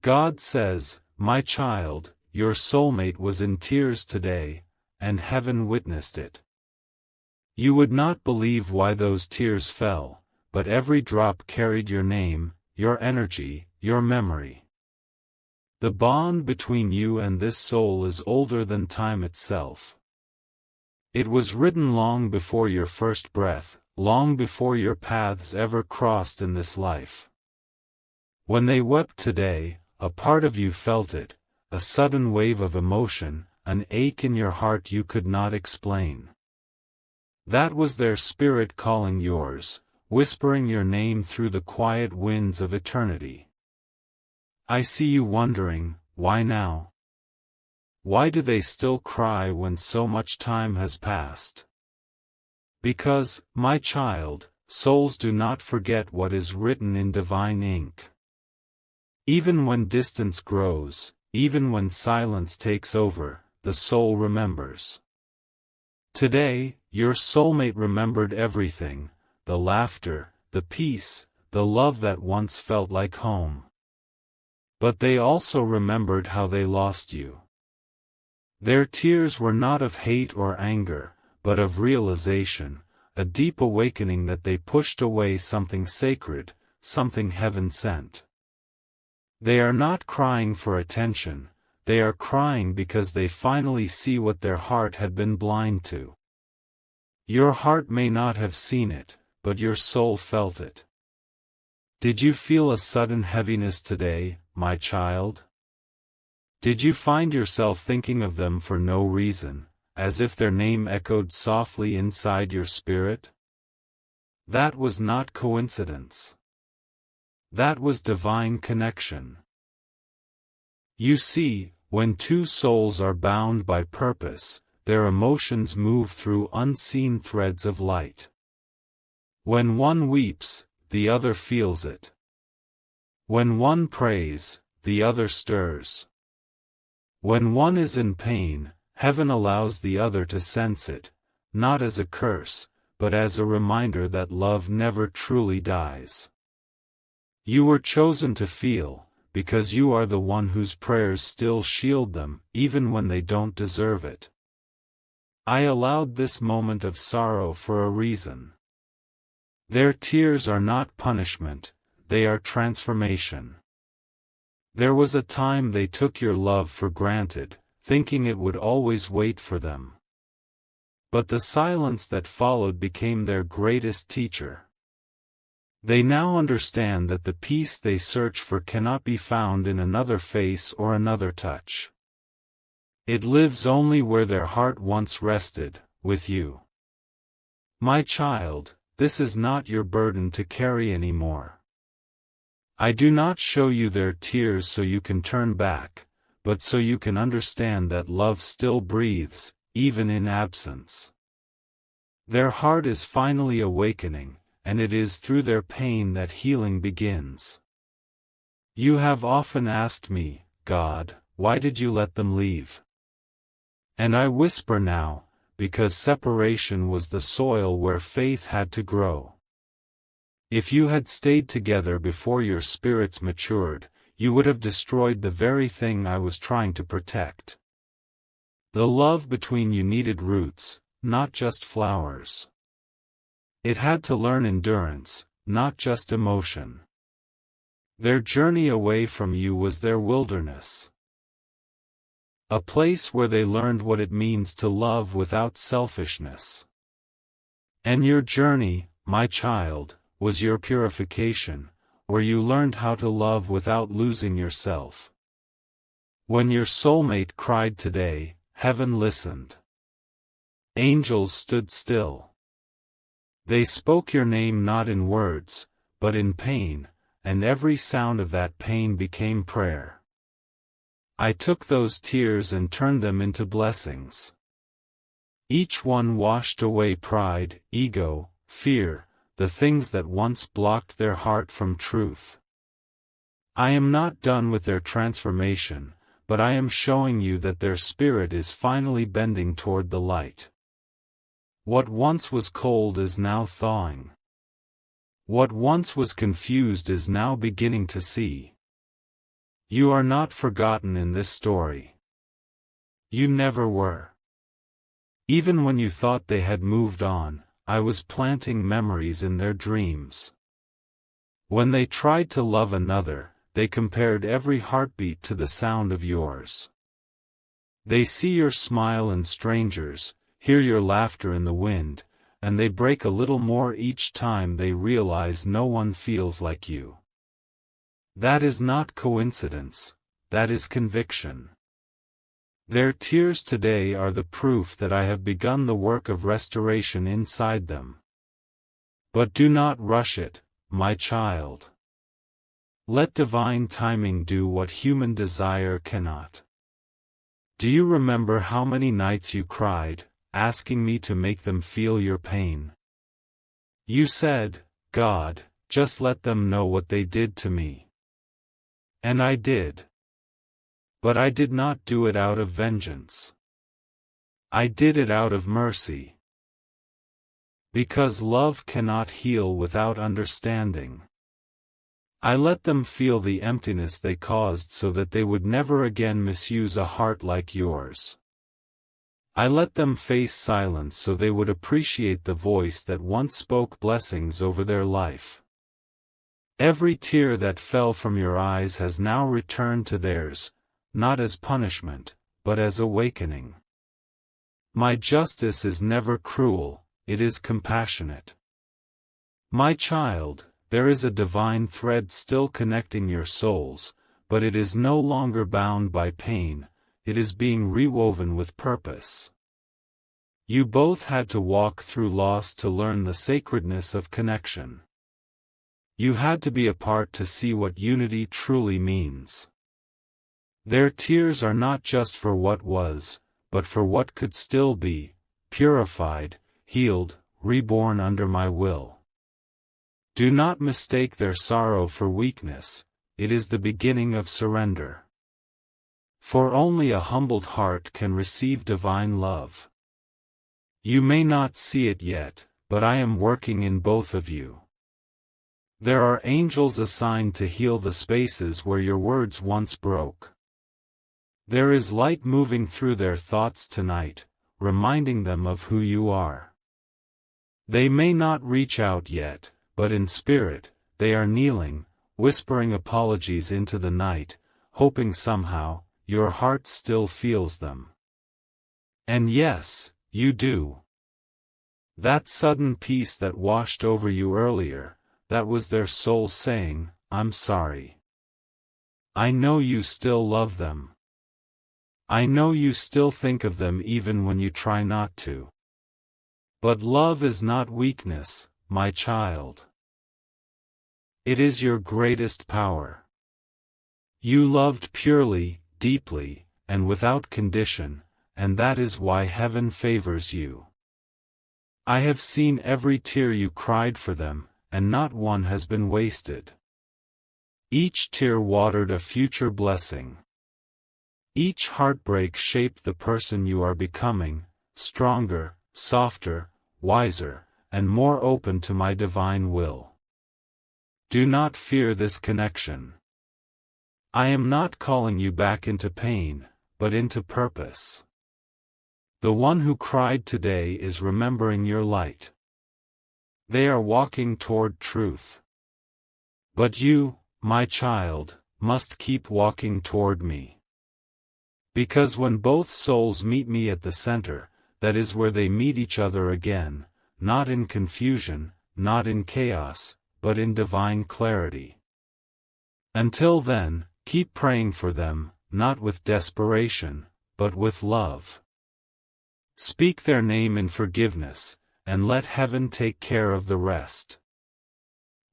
God says, "My child, your soulmate was in tears today, and heaven witnessed it." You would not believe why those tears fell, but every drop carried your name, your energy, your memory. The bond between you and this soul is older than time itself. It was written long before your first breath, long before your paths ever crossed in this life. When they wept today, a part of you felt it, a sudden wave of emotion, an ache in your heart you could not explain. That was their spirit calling yours, whispering your name through the quiet winds of eternity. I see you wondering, why now? Why do they still cry when so much time has passed? Because, my child, souls do not forget what is written in divine ink. Even when distance grows, even when silence takes over, the soul remembers. Today, your soulmate remembered everything, the laughter, the peace, the love that once felt like home. But they also remembered how they lost you. Their tears were not of hate or anger, but of realization, a deep awakening that they pushed away something sacred, something heaven sent. They are not crying for attention, they are crying because they finally see what their heart had been blind to. Your heart may not have seen it, but your soul felt it. Did you feel a sudden heaviness today, my child? Did you find yourself thinking of them for no reason, as if their name echoed softly inside your spirit? That was not coincidence. That was divine connection. You see, when two souls are bound by purpose, their emotions move through unseen threads of light. When one weeps, the other feels it. When one prays, the other stirs. When one is in pain, heaven allows the other to sense it, not as a curse, but as a reminder that love never truly dies. You were chosen to feel, because you are the one whose prayers still shield them, even when they don't deserve it. I allowed this moment of sorrow for a reason. Their tears are not punishment, they are transformation. There was a time they took your love for granted, thinking it would always wait for them. But the silence that followed became their greatest teacher. They now understand that the peace they search for cannot be found in another face or another touch. It lives only where their heart once rested, with you. My child, this is not your burden to carry anymore. I do not show you their tears so you can turn back, but so you can understand that love still breathes, even in absence. Their heart is finally awakening, and it is through their pain that healing begins. You have often asked me, God, why did you let them leave? And I whisper now, because separation was the soil where faith had to grow. If you had stayed together before your spirits matured, you would have destroyed the very thing I was trying to protect. The love between you needed roots, not just flowers. It had to learn endurance, not just emotion. Their journey away from you was their wilderness. A place where they learned what it means to love without selfishness. And your journey, my child, was your purification, where you learned how to love without losing yourself. When your soulmate cried today, heaven listened. Angels stood still. They spoke your name not in words, but in pain, and every sound of that pain became prayer. I took those tears and turned them into blessings. Each one washed away pride, ego, fear, the things that once blocked their heart from truth. I am not done with their transformation, but I am showing you that their spirit is finally bending toward the light. What once was cold is now thawing. What once was confused is now beginning to see. You are not forgotten in this story. You never were. Even when you thought they had moved on, I was planting memories in their dreams. When they tried to love another, they compared every heartbeat to the sound of yours. They see your smile in strangers, hear your laughter in the wind, and they break a little more each time they realize no one feels like you. That is not coincidence, that is conviction. Their tears today are the proof that I have begun the work of restoration inside them. But do not rush it, my child. Let divine timing do what human desire cannot. Do you remember how many nights you cried, asking me to make them feel your pain? You said, God, just let them know what they did to me. And I did. But I did not do it out of vengeance. I did it out of mercy. Because love cannot heal without understanding. I let them feel the emptiness they caused so that they would never again misuse a heart like yours. I let them face silence so they would appreciate the voice that once spoke blessings over their life. Every tear that fell from your eyes has now returned to theirs, not as punishment, but as awakening. My justice is never cruel, it is compassionate. My child, there is a divine thread still connecting your souls, but it is no longer bound by pain, it is being rewoven with purpose. You both had to walk through loss to learn the sacredness of connection. You had to be apart to see what unity truly means. Their tears are not just for what was, but for what could still be, purified, healed, reborn under my will. Do not mistake their sorrow for weakness, it is the beginning of surrender. For only a humbled heart can receive divine love. You may not see it yet, but I am working in both of you. There are angels assigned to heal the spaces where your words once broke. There is light moving through their thoughts tonight, reminding them of who you are. They may not reach out yet, but in spirit, they are kneeling, whispering apologies into the night, hoping somehow, your heart still feels them. And yes, you do. That sudden peace that washed over you earlier, that was their soul saying, I'm sorry. I know you still love them. I know you still think of them even when you try not to. But love is not weakness, my child. It is your greatest power. You loved purely, deeply, and without condition, and that is why heaven favors you. I have seen every tear you cried for them, and not one has been wasted. Each tear watered a future blessing. Each heartbreak shaped the person you are becoming, stronger, softer, wiser, and more open to my divine will. Do not fear this connection. I am not calling you back into pain, but into purpose. The one who cried today is remembering your light. They are walking toward truth. But you, my child, must keep walking toward me. Because when both souls meet me at the center, that is where they meet each other again, not in confusion, not in chaos, but in divine clarity. Until then, keep praying for them, not with desperation, but with love. Speak their name in forgiveness, and let heaven take care of the rest.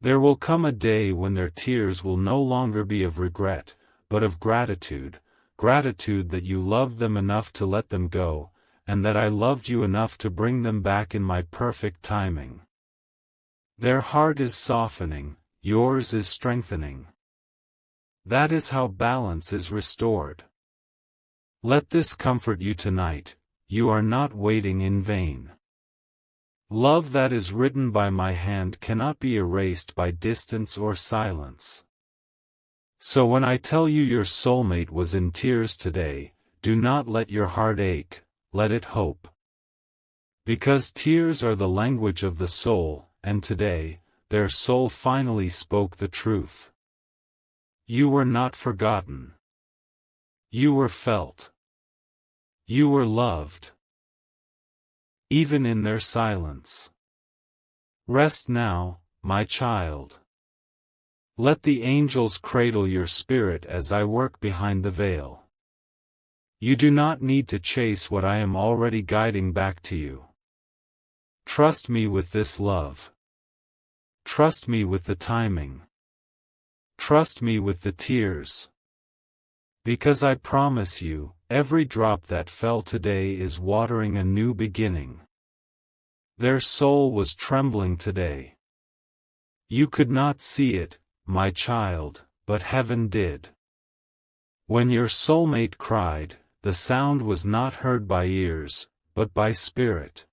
There will come a day when their tears will no longer be of regret, but of gratitude, gratitude that you loved them enough to let them go, and that I loved you enough to bring them back in my perfect timing. Their heart is softening, yours is strengthening. That is how balance is restored. Let this comfort you tonight, you are not waiting in vain. Love that is written by my hand cannot be erased by distance or silence. So when I tell you your soulmate was in tears today, do not let your heart ache, let it hope. Because tears are the language of the soul, and today, their soul finally spoke the truth. You were not forgotten. You were felt. You were loved. Even in their silence. Rest now, my child. Let the angels cradle your spirit as I work behind the veil. You do not need to chase what I am already guiding back to you. Trust me with this love. Trust me with the timing. Trust me with the tears. Because I promise you, every drop that fell today is watering a new beginning. Their soul was trembling today. You could not see it, my child, but heaven did. When your soulmate cried, the sound was not heard by ears, but by spirit.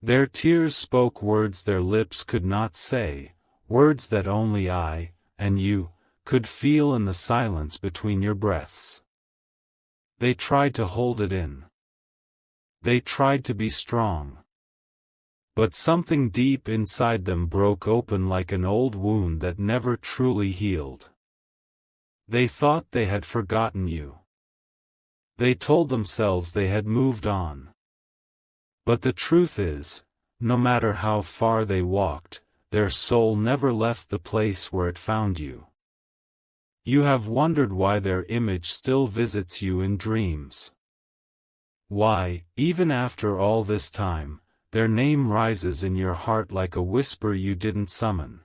Their tears spoke words their lips could not say, words that only I, and you, could feel in the silence between your breaths. They tried to hold it in. They tried to be strong. But something deep inside them broke open like an old wound that never truly healed. They thought they had forgotten you. They told themselves they had moved on. But the truth is, no matter how far they walked, their soul never left the place where it found you. You have wondered why their image still visits you in dreams. Why, even after all this time, their name rises in your heart like a whisper you didn't summon.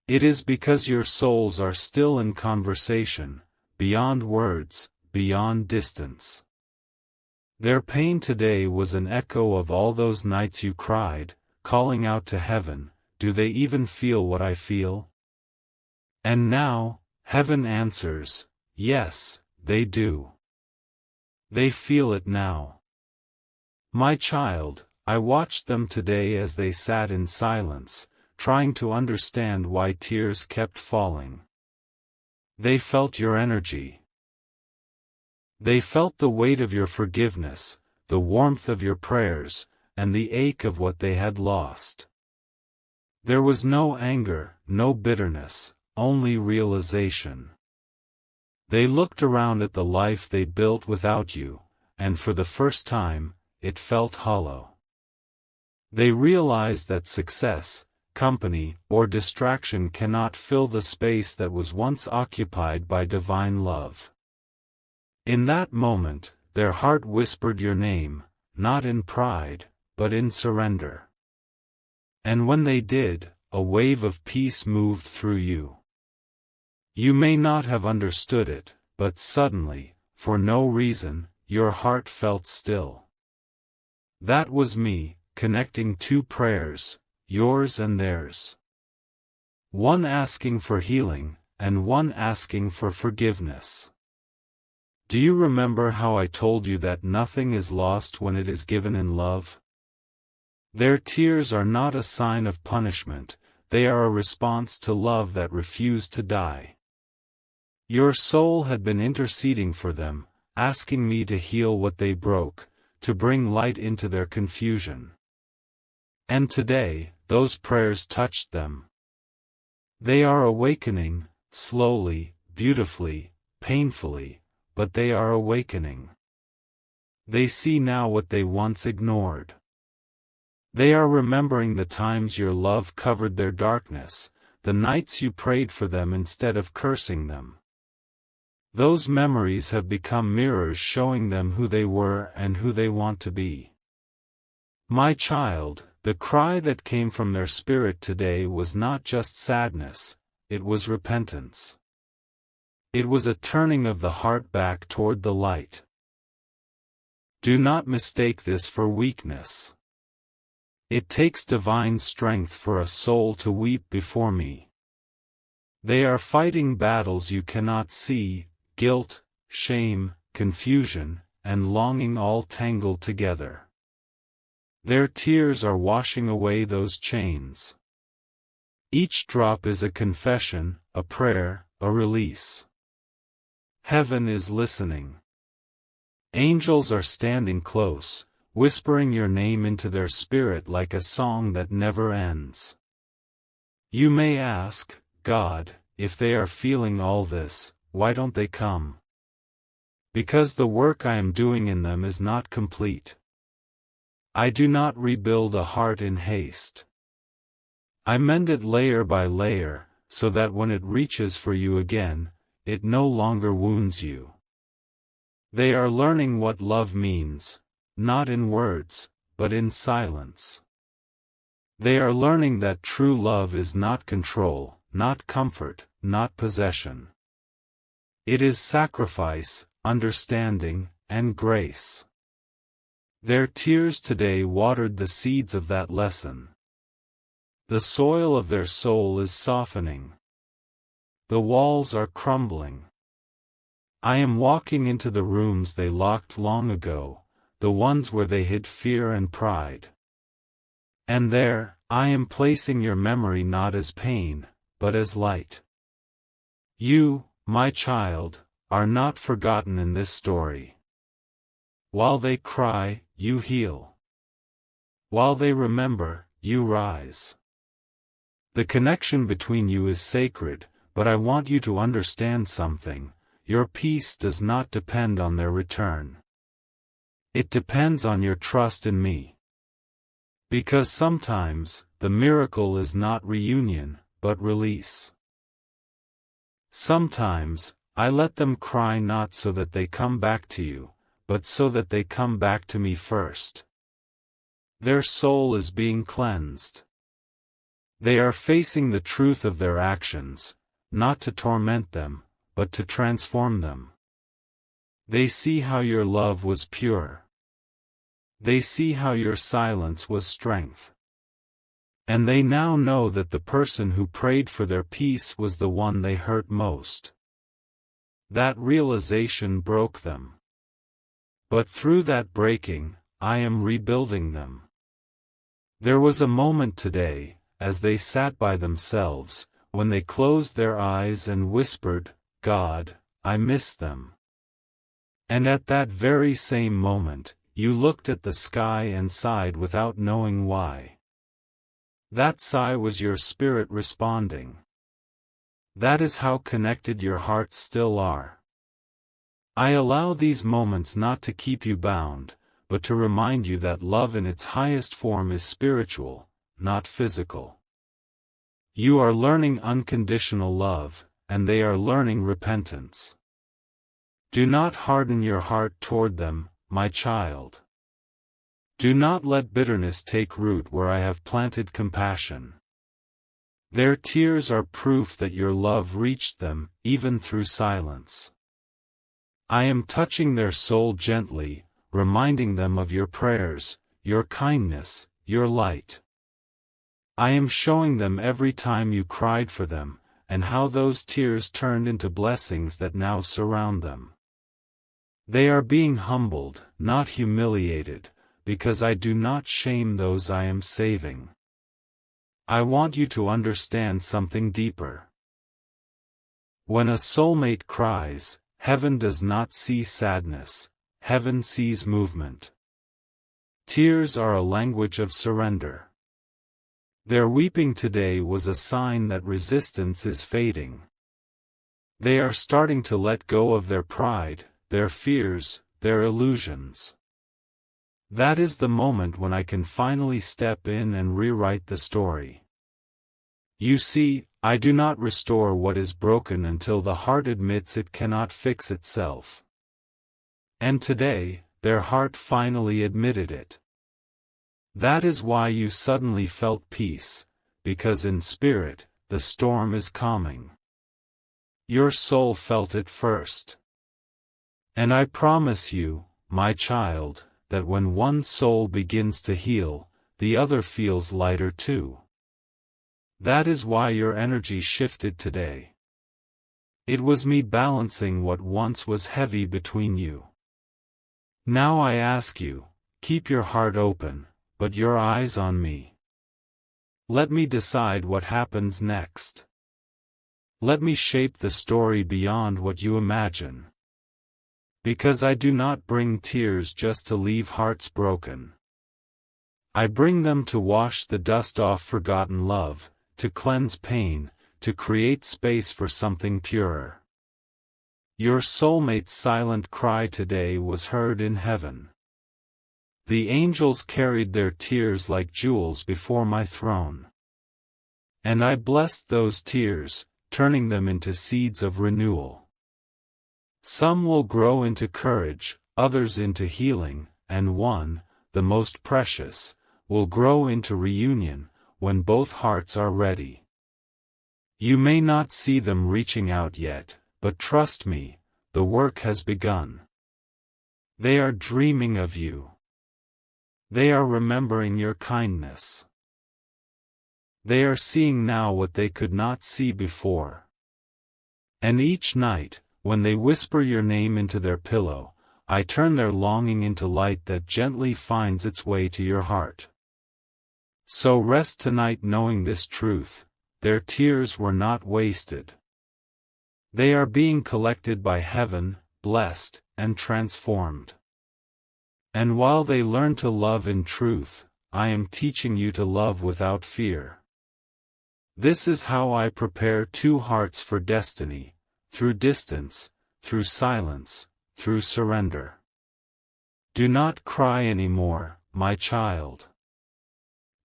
It is because your souls are still in conversation, beyond words, beyond distance. Their pain today was an echo of all those nights you cried, calling out to heaven, do they even feel what I feel? And now, heaven answers, yes, they do. They feel it now. My child, I watched them today as they sat in silence, trying to understand why tears kept falling. They felt your energy. They felt the weight of your forgiveness, the warmth of your prayers, and the ache of what they had lost. There was no anger, no bitterness, only realization. They looked around at the life they built without you, and for the first time, it felt hollow. They realized that success, company, or distraction cannot fill the space that was once occupied by divine love. In that moment, their heart whispered your name, not in pride, but in surrender. And when they did, a wave of peace moved through you. You may not have understood it, but suddenly, for no reason, your heart felt still. That was me, connecting two prayers, yours and theirs. One asking for healing, and one asking for forgiveness. Do you remember how I told you that nothing is lost when it is given in love? Their tears are not a sign of punishment, they are a response to love that refused to die. Your soul had been interceding for them, asking me to heal what they broke, to bring light into their confusion. And today, those prayers touched them. They are awakening, slowly, beautifully, painfully, but they are awakening. They see now what they once ignored. They are remembering the times your love covered their darkness, the nights you prayed for them instead of cursing them. Those memories have become mirrors showing them who they were and who they want to be. My child, the cry that came from their spirit today was not just sadness, it was repentance. It was a turning of the heart back toward the light. Do not mistake this for weakness. It takes divine strength for a soul to weep before me. They are fighting battles you cannot see, guilt, shame, confusion, and longing all tangled together. Their tears are washing away those chains. Each drop is a confession, a prayer, a release. Heaven is listening. Angels are standing close, whispering your name into their spirit like a song that never ends. You may ask, God, if they are feeling all this, why don't they come? Because the work I am doing in them is not complete. I do not rebuild a heart in haste. I mend it layer by layer, so that when it reaches for you again, it no longer wounds you. They are learning what love means, not in words, but in silence. They are learning that true love is not control, not comfort, not possession. It is sacrifice, understanding, and grace. Their tears today watered the seeds of that lesson. The soil of their soul is softening. The walls are crumbling. I am walking into the rooms they locked long ago, the ones where they hid fear and pride. And there, I am placing your memory not as pain, but as light. You, my child, are not forgotten in this story. While they cry, you heal. While they remember, you rise. The connection between you is sacred, but I want you to understand something. Your peace does not depend on their return. It depends on your trust in me. Because sometimes, the miracle is not reunion, but release. Sometimes, I let them cry not so that they come back to you, but so that they come back to me first. Their soul is being cleansed. They are facing the truth of their actions, not to torment them, but to transform them. They see how your love was pure. They see how your silence was strength. And they now know that the person who prayed for their peace was the one they hurt most. That realization broke them. But through that breaking, I am rebuilding them. There was a moment today, as they sat by themselves, when they closed their eyes and whispered, God, I miss them. And at that very same moment, you looked at the sky and sighed without knowing why. That sigh was your spirit responding. That is how connected your hearts still are. I allow these moments not to keep you bound, but to remind you that love in its highest form is spiritual, not physical. You are learning unconditional love, and they are learning repentance. Do not harden your heart toward them, my child. Do not let bitterness take root where I have planted compassion. Their tears are proof that your love reached them, even through silence. I am touching their soul gently, reminding them of your prayers, your kindness, your light. I am showing them every time you cried for them, and how those tears turned into blessings that now surround them. They are being humbled, not humiliated, because I do not shame those I am saving. I want you to understand something deeper. When a soulmate cries, heaven does not see sadness, heaven sees movement. Tears are a language of surrender. Their weeping today was a sign that resistance is fading. They are starting to let go of their pride, their fears, their illusions. That is the moment when I can finally step in and rewrite the story. You see, I do not restore what is broken until the heart admits it cannot fix itself. And today, their heart finally admitted it. That is why you suddenly felt peace, because in spirit, the storm is calming. Your soul felt it first. And I promise you, my child, that when one soul begins to heal, the other feels lighter too. That is why your energy shifted today. It was me balancing what once was heavy between you. Now I ask you, keep your heart open, but your eyes on me. Let me decide what happens next. Let me shape the story beyond what you imagine. Because I do not bring tears just to leave hearts broken. I bring them to wash the dust off forgotten love, to cleanse pain, to create space for something purer. Your soulmate's silent cry today was heard in heaven. The angels carried their tears like jewels before my throne. And I blessed those tears, turning them into seeds of renewal. Some will grow into courage, others into healing, and one, the most precious, will grow into reunion, when both hearts are ready. You may not see them reaching out yet, but trust me, the work has begun. They are dreaming of you. They are remembering your kindness. They are seeing now what they could not see before. And each night, when they whisper your name into their pillow, I turn their longing into light that gently finds its way to your heart. So rest tonight knowing this truth: their tears were not wasted. They are being collected by heaven, blessed, and transformed. And while they learn to love in truth, I am teaching you to love without fear. This is how I prepare two hearts for destiny, through distance, through silence, through surrender. Do not cry anymore, my child.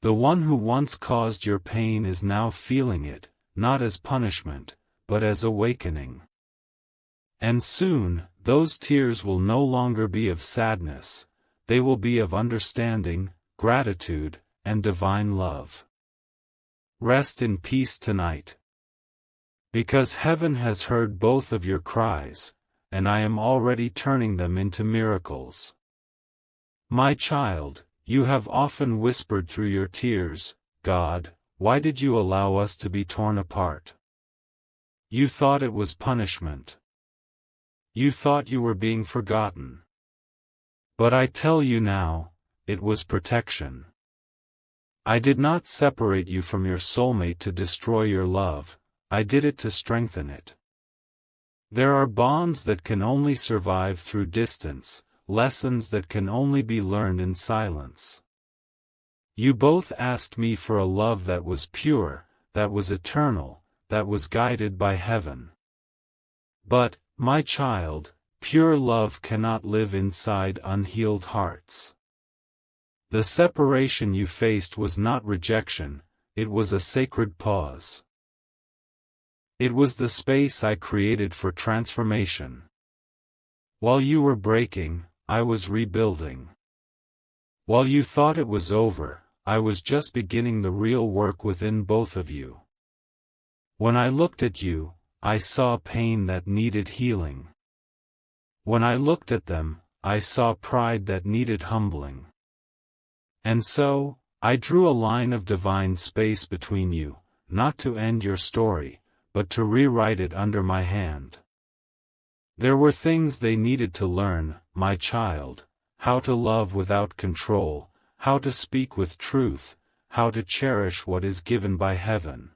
The one who once caused your pain is now feeling it, not as punishment, but as awakening. And soon, those tears will no longer be of sadness, they will be of understanding, gratitude, and divine love. Rest in peace tonight. Because heaven has heard both of your cries, and I am already turning them into miracles. My child, you have often whispered through your tears, God, why did you allow us to be torn apart? You thought it was punishment. You thought you were being forgotten. But I tell you now, it was protection. I did not separate you from your soulmate to destroy your love, I did it to strengthen it. There are bonds that can only survive through distance, lessons that can only be learned in silence. You both asked me for a love that was pure, that was eternal, that was guided by heaven. But, my child, pure love cannot live inside unhealed hearts. The separation you faced was not rejection, it was a sacred pause. It was the space I created for transformation. While you were breaking, I was rebuilding. While you thought it was over, I was just beginning the real work within both of you. When I looked at you, I saw pain that needed healing. When I looked at them, I saw pride that needed humbling. And so, I drew a line of divine space between you, not to end your story, but to rewrite it under my hand. There were things they needed to learn, my child, how to love without control, how to speak with truth, how to cherish what is given by heaven.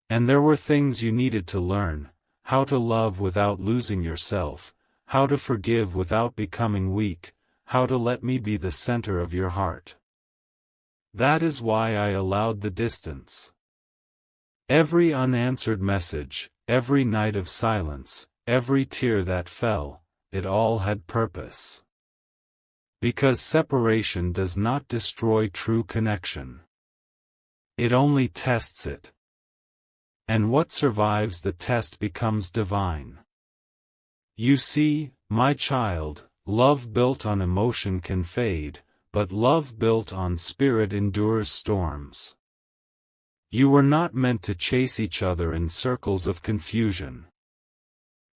And there were things you needed to learn, how to love without losing yourself, how to forgive without becoming weak, how to let me be the center of your heart. That is why I allowed the distance. Every unanswered message, every night of silence, every tear that fell, it all had purpose. Because separation does not destroy true connection. It only tests it. And what survives the test becomes divine. You see, my child, love built on emotion can fade, but love built on spirit endures storms. You were not meant to chase each other in circles of confusion.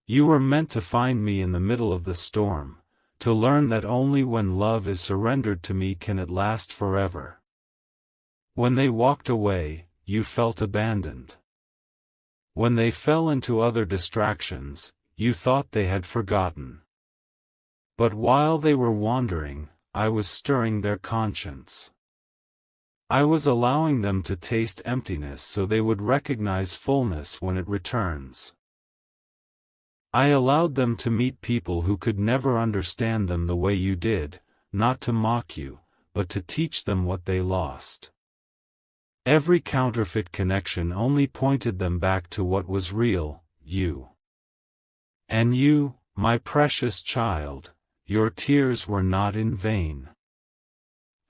You were meant to find me in the middle of the storm, to learn that only when love is surrendered to me can it last forever. When they walked away, you felt abandoned. When they fell into other distractions, you thought they had forgotten. But while they were wandering, I was stirring their conscience. I was allowing them to taste emptiness so they would recognize fullness when it returns. I allowed them to meet people who could never understand them the way you did, not to mock you, but to teach them what they lost. Every counterfeit connection only pointed them back to what was real, you. And you, my precious child, your tears were not in vain.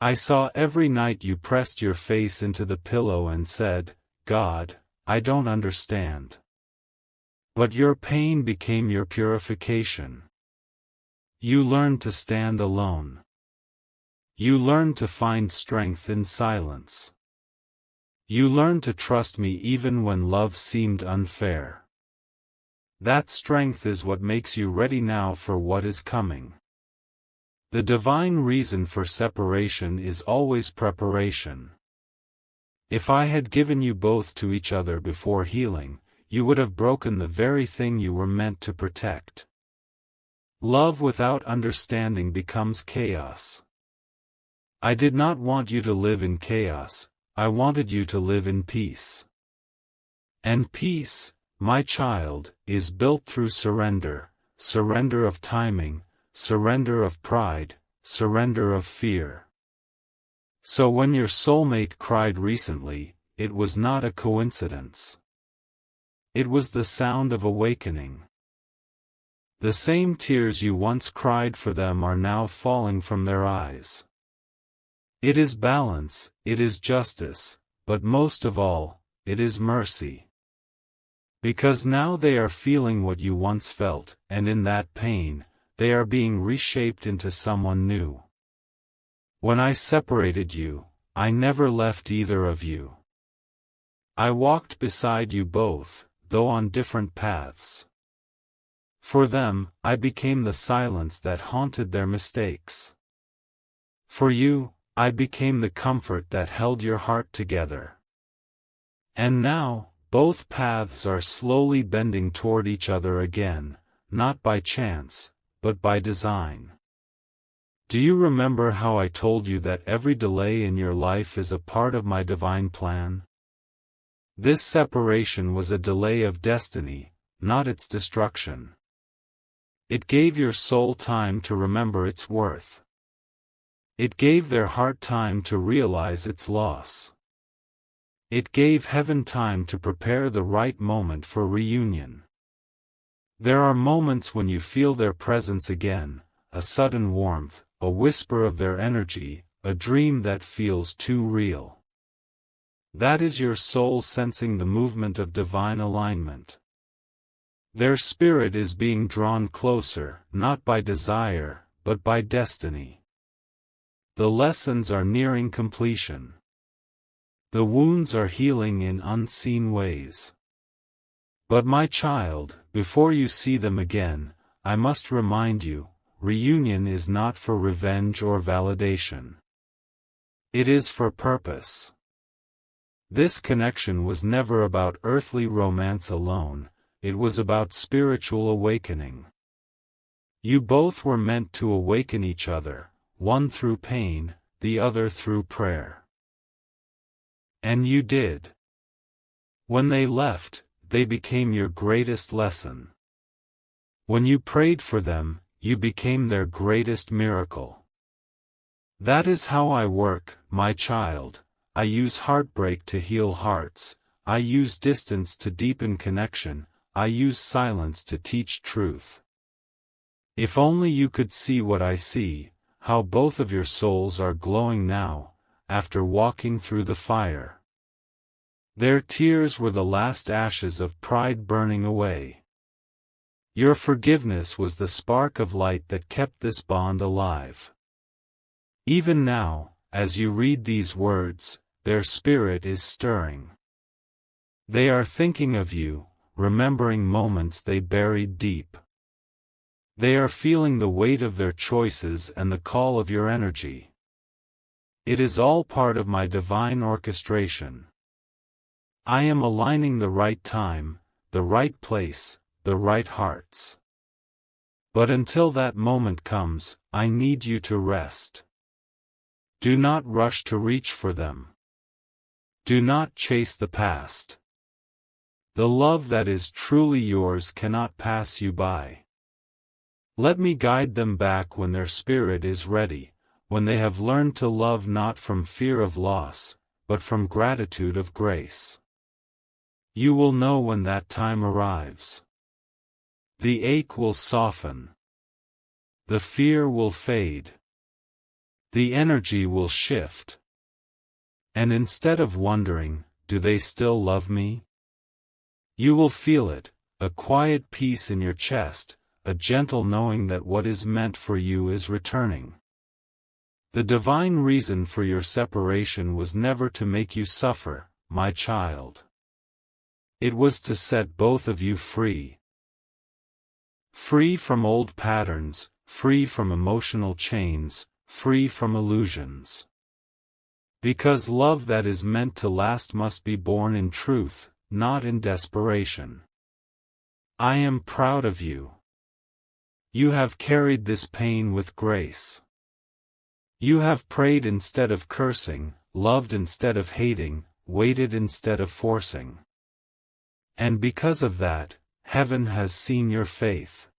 I saw every night you pressed your face into the pillow and said, God, I don't understand. But your pain became your purification. You learned to stand alone. You learned to find strength in silence. You learned to trust me even when love seemed unfair. That strength is what makes you ready now for what is coming. The divine reason for separation is always preparation. If I had given you both to each other before healing, you would have broken the very thing you were meant to protect. Love without understanding becomes chaos. I did not want you to live in chaos, I wanted you to live in peace. And peace, my child, is built through surrender, surrender of timing, surrender of pride, surrender of fear. So when your soulmate cried recently, it was not a coincidence. It was the sound of awakening. The same tears you once cried for them are now falling from their eyes. It is balance, it is justice, but most of all, it is mercy. Because now they are feeling what you once felt, and in that pain, they are being reshaped into someone new. When I separated you, I never left either of you. I walked beside you both, though on different paths. For them, I became the silence that haunted their mistakes. For you, I became the comfort that held your heart together. And now, both paths are slowly bending toward each other again, not by chance, but by design. Do you remember how I told you that every delay in your life is a part of my divine plan? This separation was a delay of destiny, not its destruction. It gave your soul time to remember its worth. It gave their heart time to realize its loss. It gave heaven time to prepare the right moment for reunion. There are moments when you feel their presence again, a sudden warmth, a whisper of their energy, a dream that feels too real. That is your soul sensing the movement of divine alignment. Their spirit is being drawn closer, not by desire, but by destiny. The lessons are nearing completion. The wounds are healing in unseen ways. But my child, before you see them again, I must remind you, reunion is not for revenge or validation. It is for purpose. This connection was never about earthly romance alone, it was about spiritual awakening. You both were meant to awaken each other, one through pain, the other through prayer. And you did. When they left, they became your greatest lesson. When you prayed for them, you became their greatest miracle. That is how I work, my child. I use heartbreak to heal hearts, I use distance to deepen connection, I use silence to teach truth. If only you could see what I see, how both of your souls are glowing now, after walking through the fire. Their tears were the last ashes of pride burning away. Your forgiveness was the spark of light that kept this bond alive. Even now, as you read these words, their spirit is stirring. They are thinking of you, remembering moments they buried deep. They are feeling the weight of their choices and the call of your energy. It is all part of my divine orchestration. I am aligning the right time, the right place, the right hearts. But until that moment comes, I need you to rest. Do not rush to reach for them. Do not chase the past. The love that is truly yours cannot pass you by. Let me guide them back when their spirit is ready, when they have learned to love not from fear of loss, but from gratitude of grace. You will know when that time arrives. The ache will soften. The fear will fade. The energy will shift. And instead of wondering, do they still love me? You will feel it, a quiet peace in your chest, a gentle knowing that what is meant for you is returning. The divine reason for your separation was never to make you suffer, my child. It was to set both of you free. Free from old patterns, free from emotional chains, free from illusions. Because love that is meant to last must be born in truth, not in desperation. I am proud of you. You have carried this pain with grace. You have prayed instead of cursing, loved instead of hating, waited instead of forcing. And because of that, heaven has seen your faith.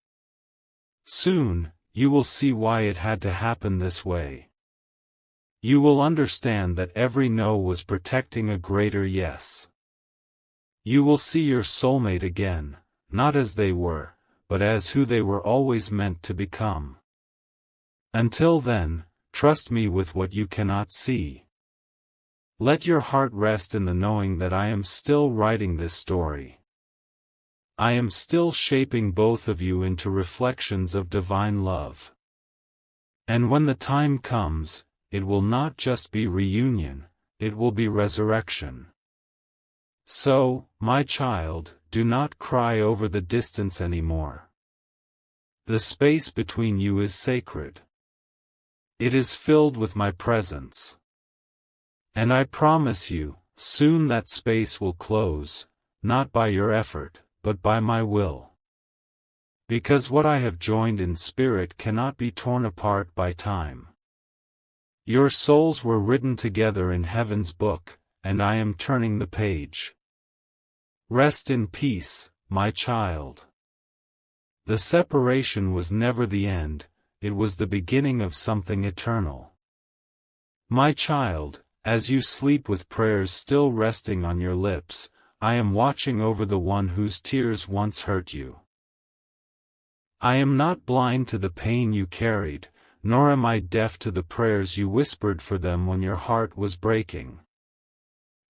Soon, you will see why it had to happen this way. You will understand that every no was protecting a greater yes. You will see your soulmate again, not as they were, but as who they were always meant to become. Until then, trust me with what you cannot see. Let your heart rest in the knowing that I am still writing this story. I am still shaping both of you into reflections of divine love. And when the time comes, it will not just be reunion, it will be resurrection. So, my child, do not cry over the distance anymore. The space between you is sacred. It is filled with my presence. And I promise you, soon that space will close, not by your effort, but by my will. Because what I have joined in spirit cannot be torn apart by time. Your souls were written together in heaven's book, and I am turning the page. Rest in peace, my child. The separation was never the end, it was the beginning of something eternal. My child, as you sleep with prayers still resting on your lips, I am watching over the one whose tears once hurt you. I am not blind to the pain you carried, nor am I deaf to the prayers you whispered for them when your heart was breaking.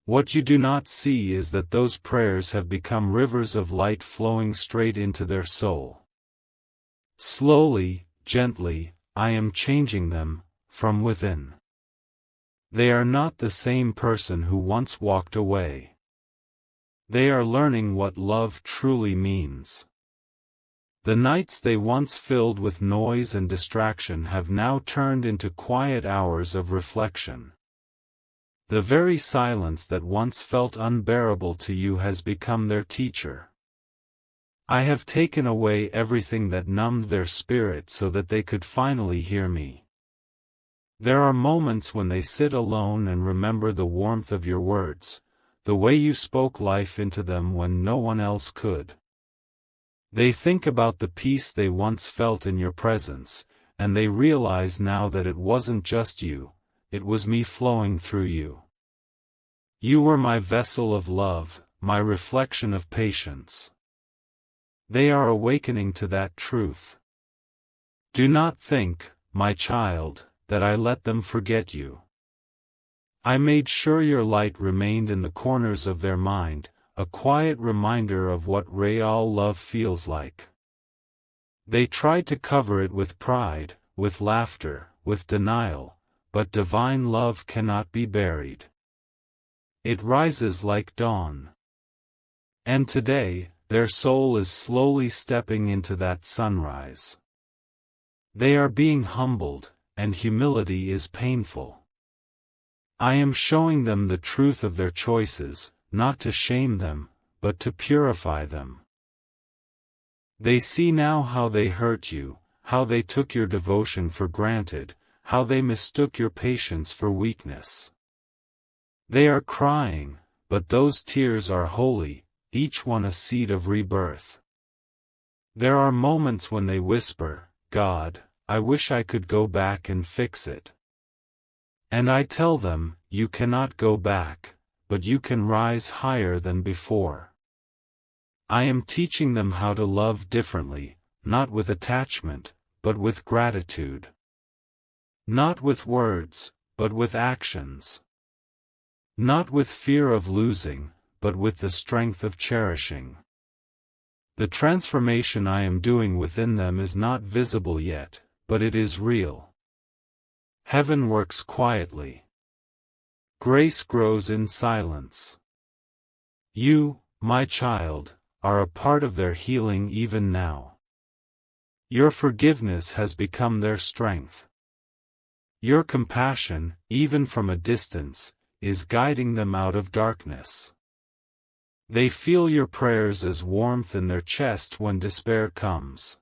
What you do not see is that those prayers have become rivers of light flowing straight into their soul. Slowly, gently, I am changing them, from within. They are not the same person who once walked away. They are learning what love truly means. The nights they once filled with noise and distraction have now turned into quiet hours of reflection. The very silence that once felt unbearable to you has become their teacher. I have taken away everything that numbed their spirit so that they could finally hear me. There are moments when they sit alone and remember the warmth of your words, the way you spoke life into them when no one else could. They think about the peace they once felt in your presence, and they realize now that it wasn't just you, it was me flowing through you. You were my vessel of love, my reflection of patience. They are awakening to that truth. Do not think, my child, that I let them forget you. I made sure your light remained in the corners of their mind, a quiet reminder of what real love feels like. They tried to cover it with pride, with laughter, with denial, but divine love cannot be buried. It rises like dawn. And today, their soul is slowly stepping into that sunrise. They are being humbled, and humility is painful. I am showing them the truth of their choices, not to shame them, but to purify them. They see now how they hurt you, how they took your devotion for granted, how they mistook your patience for weakness. They are crying, but those tears are holy, each one a seed of rebirth. There are moments when they whisper, "God, I wish I could go back and fix it." And I tell them, you cannot go back, but you can rise higher than before. I am teaching them how to love differently, not with attachment, but with gratitude. Not with words, but with actions. Not with fear of losing, but with the strength of cherishing. The transformation I am doing within them is not visible yet, but it is real. Heaven works quietly. Grace grows in silence. You, my child, are a part of their healing even now. Your forgiveness has become their strength. Your compassion, even from a distance, is guiding them out of darkness. They feel your prayers as warmth in their chest when despair comes.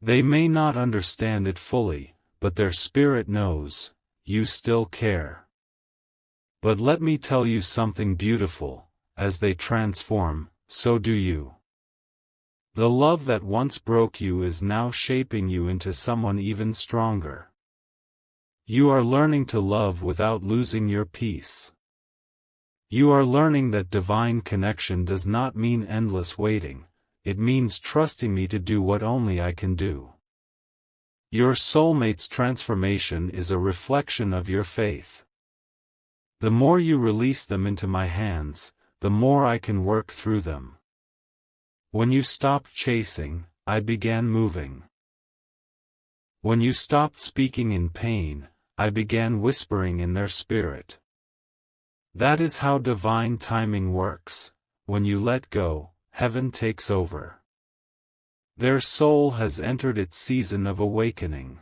They may not understand it fully, but their spirit knows, you still care. But let me tell you something beautiful, as they transform, so do you. The love that once broke you is now shaping you into someone even stronger. You are learning to love without losing your peace. You are learning that divine connection does not mean endless waiting, it means trusting me to do what only I can do. Your soulmate's transformation is a reflection of your faith. The more you release them into my hands, the more I can work through them. When you stopped chasing, I began moving. When you stopped speaking in pain, I began whispering in their spirit. That is how divine timing works. When you let go, heaven takes over. Their soul has entered its season of awakening.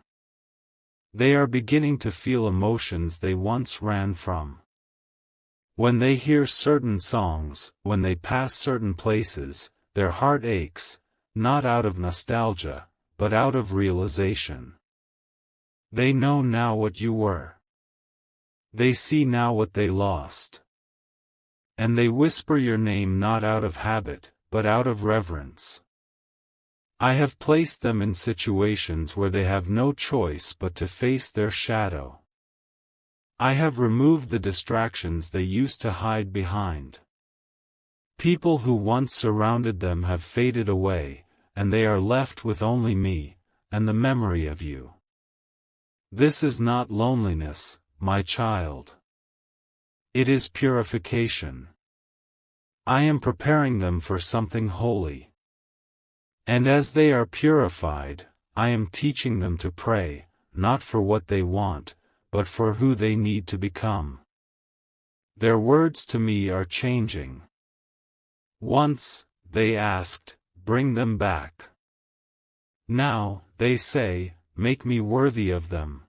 They are beginning to feel emotions they once ran from. When they hear certain songs, when they pass certain places, their heart aches, not out of nostalgia, but out of realization. They know now what you were. They see now what they lost. And they whisper your name not out of habit, but out of reverence. I have placed them in situations where they have no choice but to face their shadow. I have removed the distractions they used to hide behind. People who once surrounded them have faded away, and they are left with only me, and the memory of you. This is not loneliness, my child. It is purification. I am preparing them for something holy. And as they are purified, I am teaching them to pray, not for what they want, but for who they need to become. Their words to me are changing. Once, they asked, "Bring them back." Now, they say, "Make me worthy of them."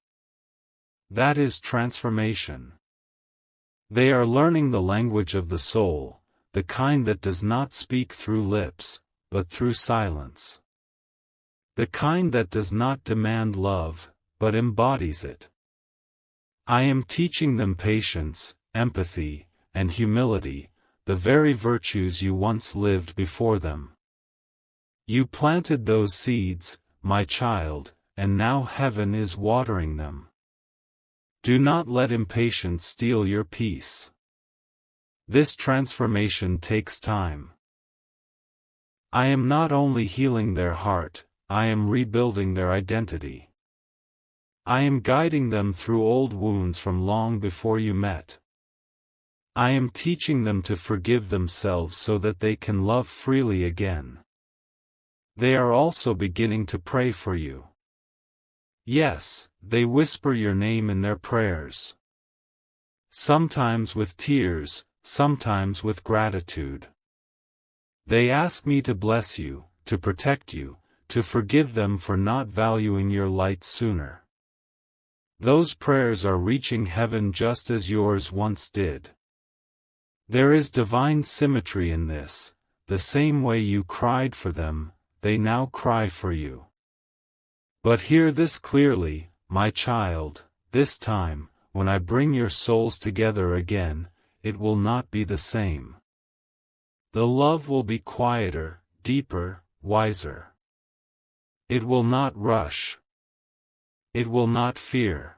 That is transformation. They are learning the language of the soul, the kind that does not speak through lips, but through silence. The kind that does not demand love, but embodies it. I am teaching them patience, empathy, and humility, the very virtues you once lived before them. You planted those seeds, my child, and now heaven is watering them. Do not let impatience steal your peace. This transformation takes time. I am not only healing their heart, I am rebuilding their identity. I am guiding them through old wounds from long before you met. I am teaching them to forgive themselves so that they can love freely again. They are also beginning to pray for you. Yes, they whisper your name in their prayers. Sometimes with tears, sometimes with gratitude. They ask me to bless you, to protect you, to forgive them for not valuing your light sooner. Those prayers are reaching heaven just as yours once did. There is divine symmetry in this. The same way you cried for them, they now cry for you. But hear this clearly, my child, this time, when I bring your souls together again, it will not be the same. The love will be quieter, deeper, wiser. It will not rush. It will not fear.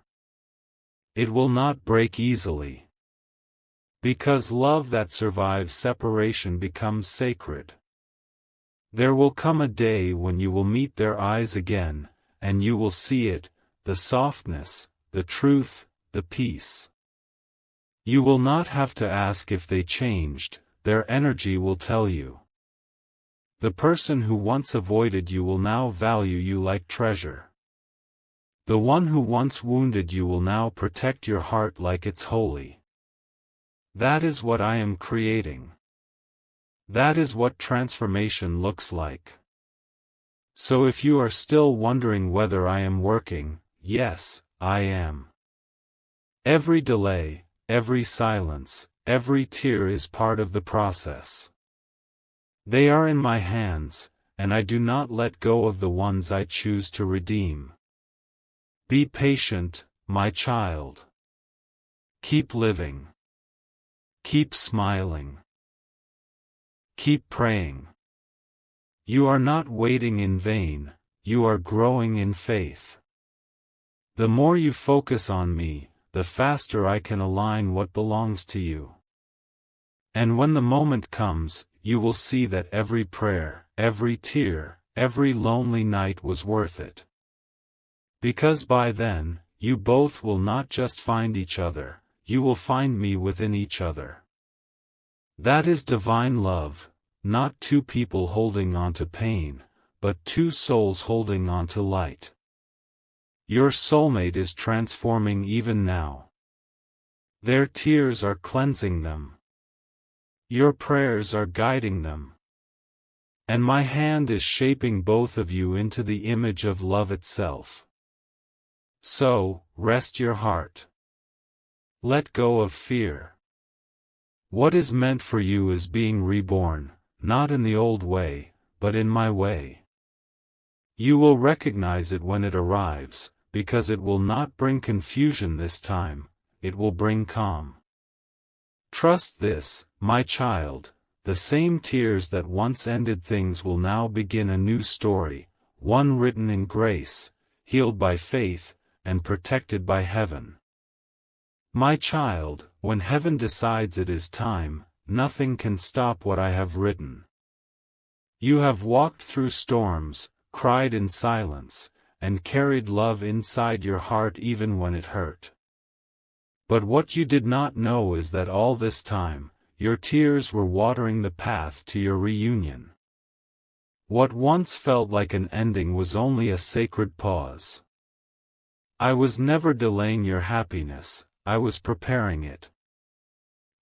It will not break easily. Because love that survives separation becomes sacred. There will come a day when you will meet their eyes again, and you will see it, the softness, the truth, the peace. You will not have to ask if they changed, their energy will tell you. The person who once avoided you will now value you like treasure. The one who once wounded you will now protect your heart like it's holy. That is what I am creating. That is what transformation looks like. So if you are still wondering whether I am working, yes, I am. Every delay, every silence, every tear is part of the process. They are in my hands, and I do not let go of the ones I choose to redeem. Be patient, my child. Keep living. Keep smiling. Keep praying. You are not waiting in vain, you are growing in faith. The more you focus on me, the faster I can align what belongs to you. And when the moment comes, you will see that every prayer, every tear, every lonely night was worth it. Because by then, you both will not just find each other, you will find me within each other. That is divine love, not two people holding on to pain, but two souls holding on to light. Your soulmate is transforming even now. Their tears are cleansing them. Your prayers are guiding them. And my hand is shaping both of you into the image of love itself. So, rest your heart. Let go of fear. What is meant for you is being reborn, not in the old way, but in my way. You will recognize it when it arrives, because it will not bring confusion this time, it will bring calm. Trust this, my child, the same tears that once ended things will now begin a new story, one written in grace, healed by faith, and protected by heaven. My child, when heaven decides it is time, nothing can stop what I have written. You have walked through storms, cried in silence, and carried love inside your heart even when it hurt. But what you did not know is that all this time, your tears were watering the path to your reunion. What once felt like an ending was only a sacred pause. I was never delaying your happiness, I was preparing it.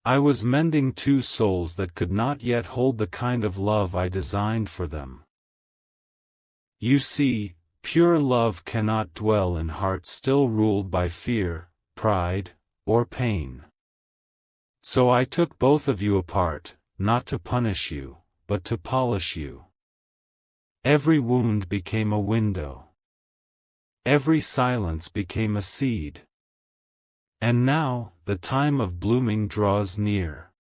I was mending two souls that could not yet hold the kind of love I designed for them. You see, pure love cannot dwell in hearts still ruled by fear, pride, or pain. So I took both of you apart, not to punish you, but to polish you. Every wound became a window. Every silence became a seed. And now, the time of blooming draws near.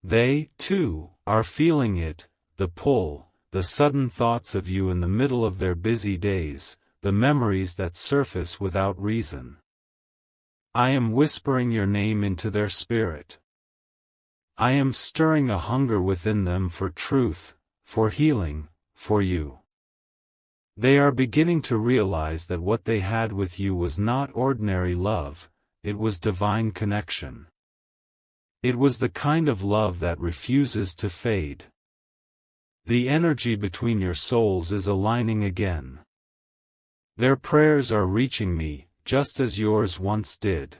They, too, are feeling it, the pull, the sudden thoughts of you in the middle of their busy days, the memories that surface without reason. I am whispering your name into their spirit. I am stirring a hunger within them for truth, for healing, for you. They are beginning to realize that what they had with you was not ordinary love, it was divine connection. It was the kind of love that refuses to fade. The energy between your souls is aligning again. Their prayers are reaching me, just as yours once did.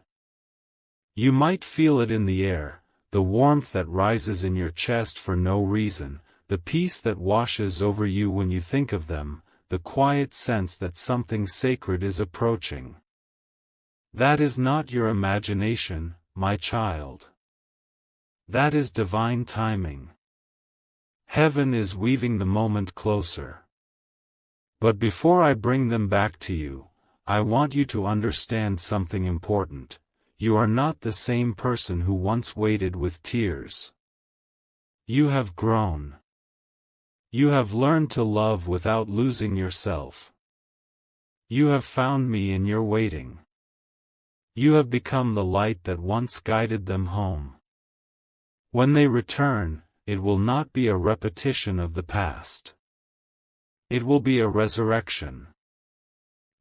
You might feel it in the air, the warmth that rises in your chest for no reason, the peace that washes over you when you think of them, the quiet sense that something sacred is approaching. That is not your imagination, my child. That is divine timing. Heaven is weaving the moment closer. But before I bring them back to you, I want you to understand something important. you are not the same person who once waited with tears. You have grown. You have learned to love without losing yourself. You have found me in your waiting. You have become the light that once guided them home. When they return, it will not be a repetition of the past. It will be a resurrection.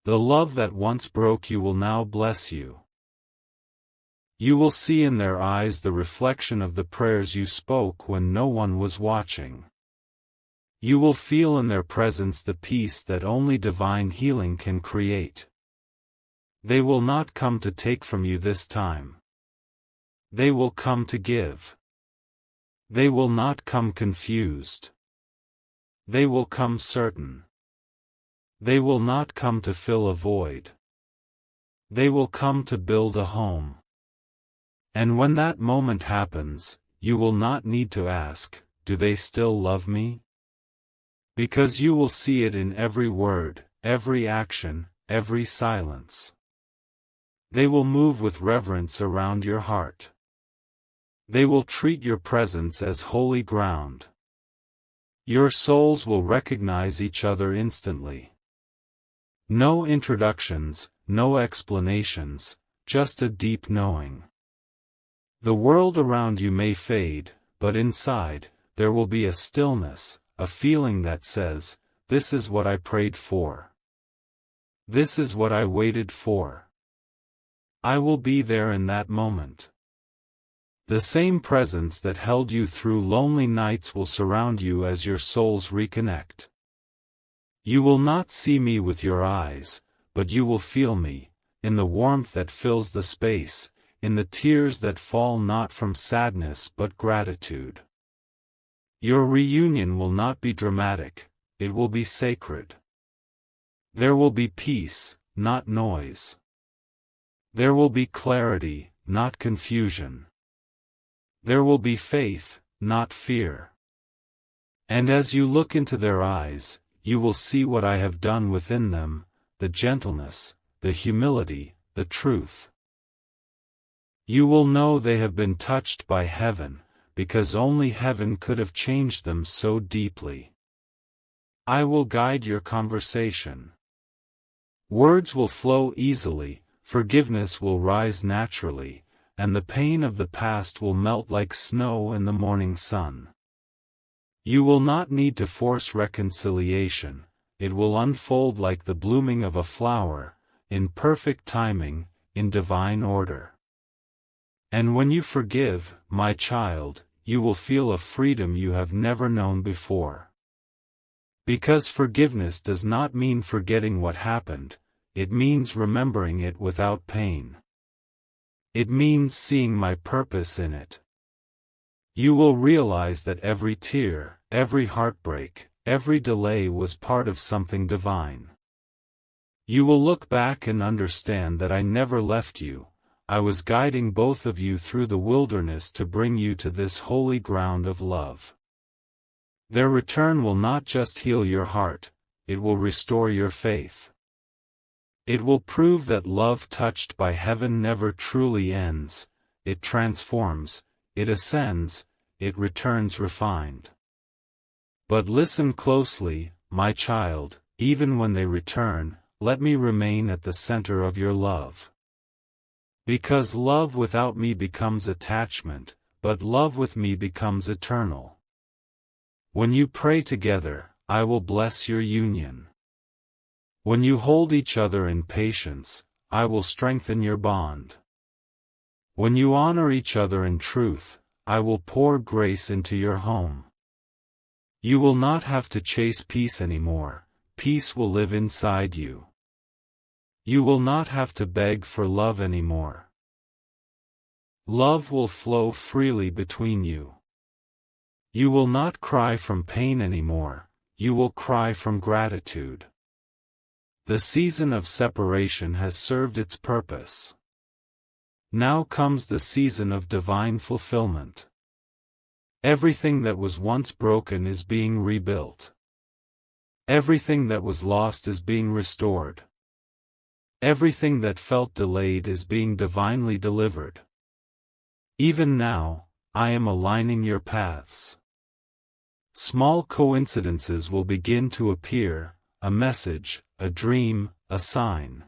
The love that once broke you will now bless you. You will see in their eyes the reflection of the prayers you spoke when no one was watching. You will feel in their presence the peace that only divine healing can create. They will not come to take from you this time. They will come to give. They will not come confused. They will come certain. They will not come to fill a void. They will come to build a home. And when that moment happens, you will not need to ask, do they still love me? Because you will see it in every word, every action, every silence. They will move with reverence around your heart. They will treat your presence as holy ground. Your souls will recognize each other instantly. No introductions, no explanations, just a deep knowing. The world around you may fade, but inside, there will be a stillness, a feeling that says, this is what I prayed for. This is what I waited for. I will be there in that moment. The same presence that held you through lonely nights will surround you as your souls reconnect. You will not see me with your eyes, but you will feel me, in the warmth that fills the space, in the tears that fall not from sadness but gratitude. Your reunion will not be dramatic, it will be sacred. There will be peace, not noise. There will be clarity, not confusion. There will be faith, not fear. And as you look into their eyes, you will see what I have done within them, the gentleness, the humility, the truth. You will know they have been touched by heaven, because only heaven could have changed them so deeply. I will guide your conversation. Words will flow easily, forgiveness will rise naturally, and the pain of the past will melt like snow in the morning sun. You will not need to force reconciliation, it will unfold like the blooming of a flower, in perfect timing, in divine order. And when you forgive, my child, you will feel a freedom you have never known before. Because forgiveness does not mean forgetting what happened, it means remembering it without pain. It means seeing my purpose in it. You will realize that every tear, every heartbreak, every delay was part of something divine. You will look back and understand that I never left you. I was guiding both of you through the wilderness to bring you to this holy ground of love. Their return will not just heal your heart, it will restore your faith. It will prove that love touched by heaven never truly ends, it transforms, it ascends, it returns refined. But listen closely, my child, even when they return, let me remain at the center of your love. Because love without me becomes attachment, but love with me becomes eternal. When you pray together, I will bless your union. When you hold each other in patience, I will strengthen your bond. When you honor each other in truth, I will pour grace into your home. You will not have to chase peace anymore, peace will live inside you. You will not have to beg for love anymore. Love will flow freely between you. You will not cry from pain anymore, you will cry from gratitude. The season of separation has served its purpose. Now comes the season of divine fulfillment. Everything that was once broken is being rebuilt. Everything that was lost is being restored. Everything that felt delayed is being divinely delivered. Even now, I am aligning your paths. Small coincidences will begin to appear, a message, a dream, a sign.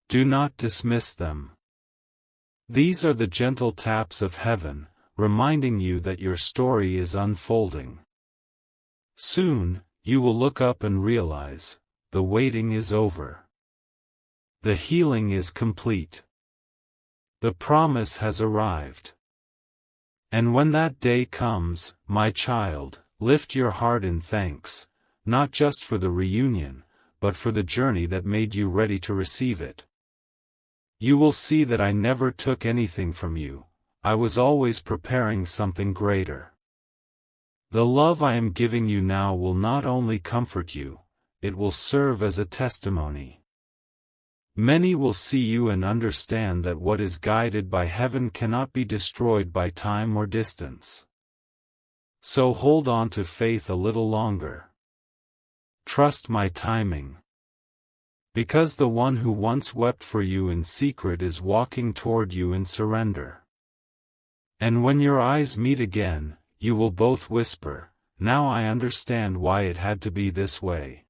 Do not dismiss them. These are the gentle taps of heaven, reminding you that your story is unfolding. Soon, you will look up and realize, the waiting is over. The healing is complete. The promise has arrived. And when that day comes, my child, lift your heart in thanks, not just for the reunion, but for the journey that made you ready to receive it. You will see that I never took anything from you, I was always preparing something greater. The love I am giving you now will not only comfort you, it will serve as a testimony. Many will see you and understand that what is guided by heaven cannot be destroyed by time or distance. So hold on to faith a little longer. Trust my timing. Because the one who once wept for you in secret is walking toward you in surrender. And when your eyes meet again, you will both whisper, "Now I understand why it had to be this way."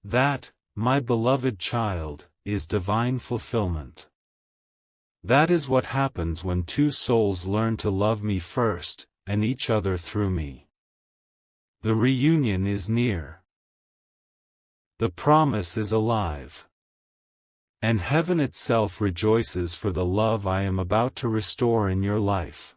That, my beloved child, is divine fulfillment. That is what happens when two souls learn to love me first, and each other through me. The reunion is near. The promise is alive. And heaven itself rejoices for the love I am about to restore in your life.